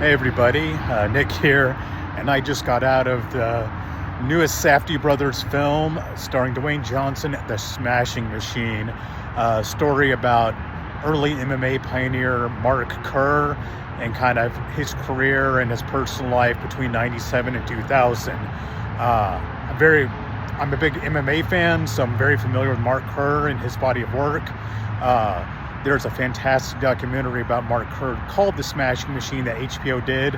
Hey everybody, Nick here, and I just got out of the newest Safdie Brothers film starring Dwayne Johnson, The Smashing Machine, a story about early MMA pioneer Mark Kerr and kind of his career and his personal life between 97 and 2000. I'm a big MMA fan, so I'm very familiar with Mark Kerr and his body of work. There's a fantastic documentary about Mark Kerr called The Smashing Machine that HBO did,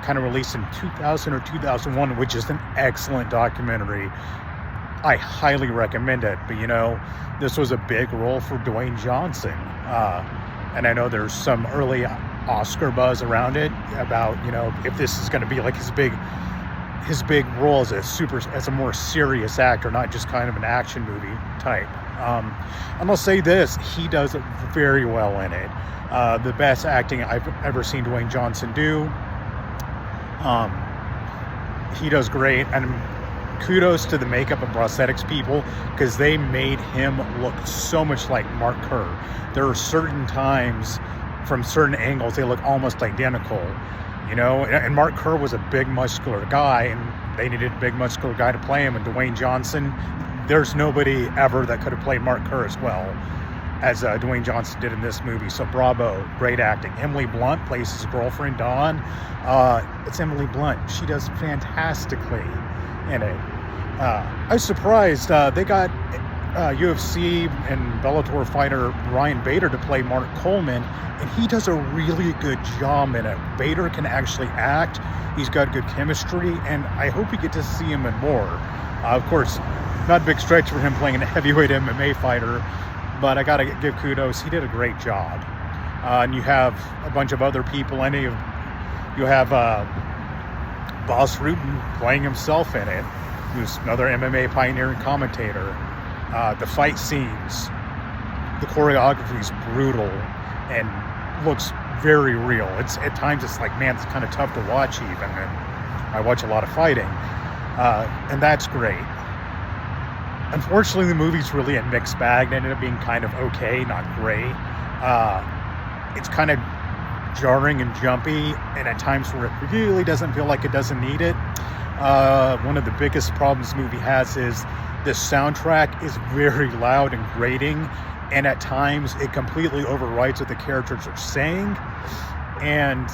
kind of released in 2000 or 2001, which is an excellent documentary. I highly recommend it. But, this was a big role for Dwayne Johnson. And I know there's some early Oscar buzz around it about, if this is going to be like his big role as a more serious actor, not just kind of an action movie type. I'm gonna say this: he does very well in it. The best acting I've ever seen Dwayne Johnson do. He does great, and kudos to the makeup and prosthetics people, because they made him look so much like Mark Kerr. There are certain times, from certain angles, they look almost identical. And Mark Kerr was a big muscular guy, and they needed a big muscular guy to play him. And Dwayne Johnson, there's nobody ever that could have played Mark Kerr as well as Dwayne Johnson did in this movie. So bravo, great acting. Emily Blunt plays his girlfriend, Dawn. It's Emily Blunt. She does fantastically in it. I was surprised they got UFC and Bellator fighter Ryan Bader to play Mark Coleman, and he does a really good job in it. Bader can actually act. He's got good chemistry, and I hope we get to see him in more. Of course, not a big stretch for him playing a heavyweight MMA fighter, but I gotta give kudos. He did a great job. And you have a bunch of other people. You have Boss Rutan playing himself in it, who's another MMA pioneer and commentator. The fight scenes, the choreography is brutal and looks very real. At times it's like, man, it's kind of tough to watch even. And I watch a lot of fighting, and that's great. Unfortunately, the movie's really a mixed bag. It ended up being kind of okay, not great. It's kind of jarring and jumpy, and at times where it really doesn't feel like it doesn't need it. One of the biggest problems the movie has is the soundtrack is very loud and grating, and at times it completely overrides what the characters are saying, and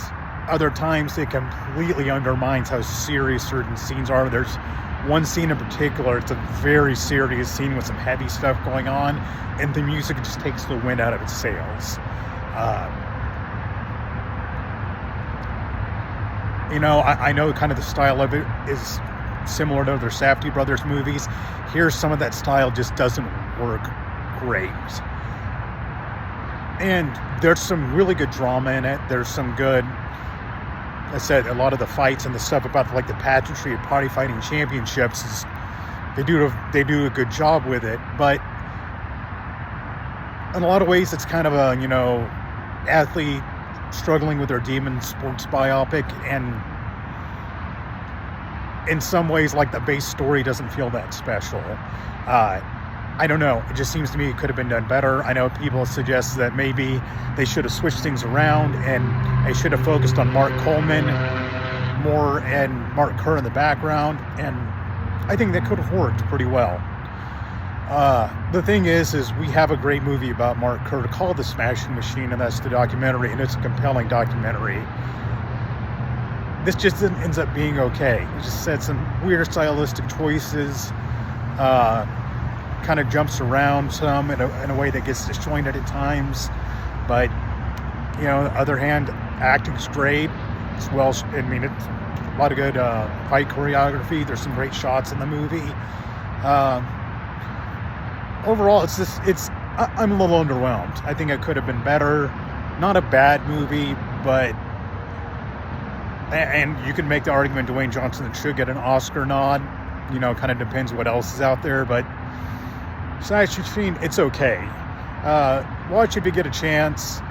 other times it completely undermines how serious certain scenes are. There's one scene in particular, it's a very serious scene with some heavy stuff going on, and the music just takes the wind out of its sails. I know kind of the style of it is similar to other Safdie Brothers movies. Here, some of that style just doesn't work great. And there's some really good drama in it. There's some good, I said, a lot of the fights and the stuff about like the pageantry of party fighting championships they do a good job with it. But in a lot of ways, it's kind of a athlete struggling with their demon sports biopic, and in some ways, like, the base story doesn't feel that special. I don't know. It just seems to me it could have been done better. I know people suggest that maybe they should have switched things around and they should have focused on Mark Coleman more and Mark Kerr in the background, and I think that could have worked pretty well. The thing is we have a great movie about Mark Kerr called The Smashing Machine, and that's the documentary, and it's a compelling documentary. This just ends up being okay. It just said some weird stylistic choices, kind of jumps around some in a way that gets disjointed at times. But, on the other hand, acting's great. It's it's a lot of good fight choreography. There's some great shots in the movie. Overall, I'm a little underwhelmed. I think it could have been better. Not a bad movie, but, and you can make the argument Dwayne Johnson should get an Oscar nod. Kind of depends what else is out there, but it's okay. Watch if you get a chance.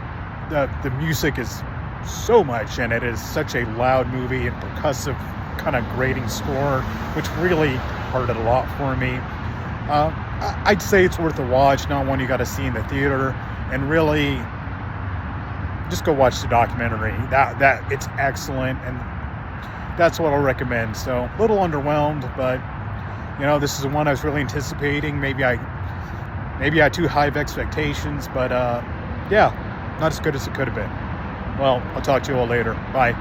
The music is so much, and it is such a loud movie and percussive kind of grating score, which really hurt it a lot for me. I'd say it's worth a watch, not one you got to see in the theater. And really, just go watch the documentary. That it's excellent, and that's what I'll recommend. So a little underwhelmed, but you know, this is the one I was really anticipating. Maybe I had too high of expectations, but yeah, not as good as it could have been. Well, I'll talk to you all later. Bye.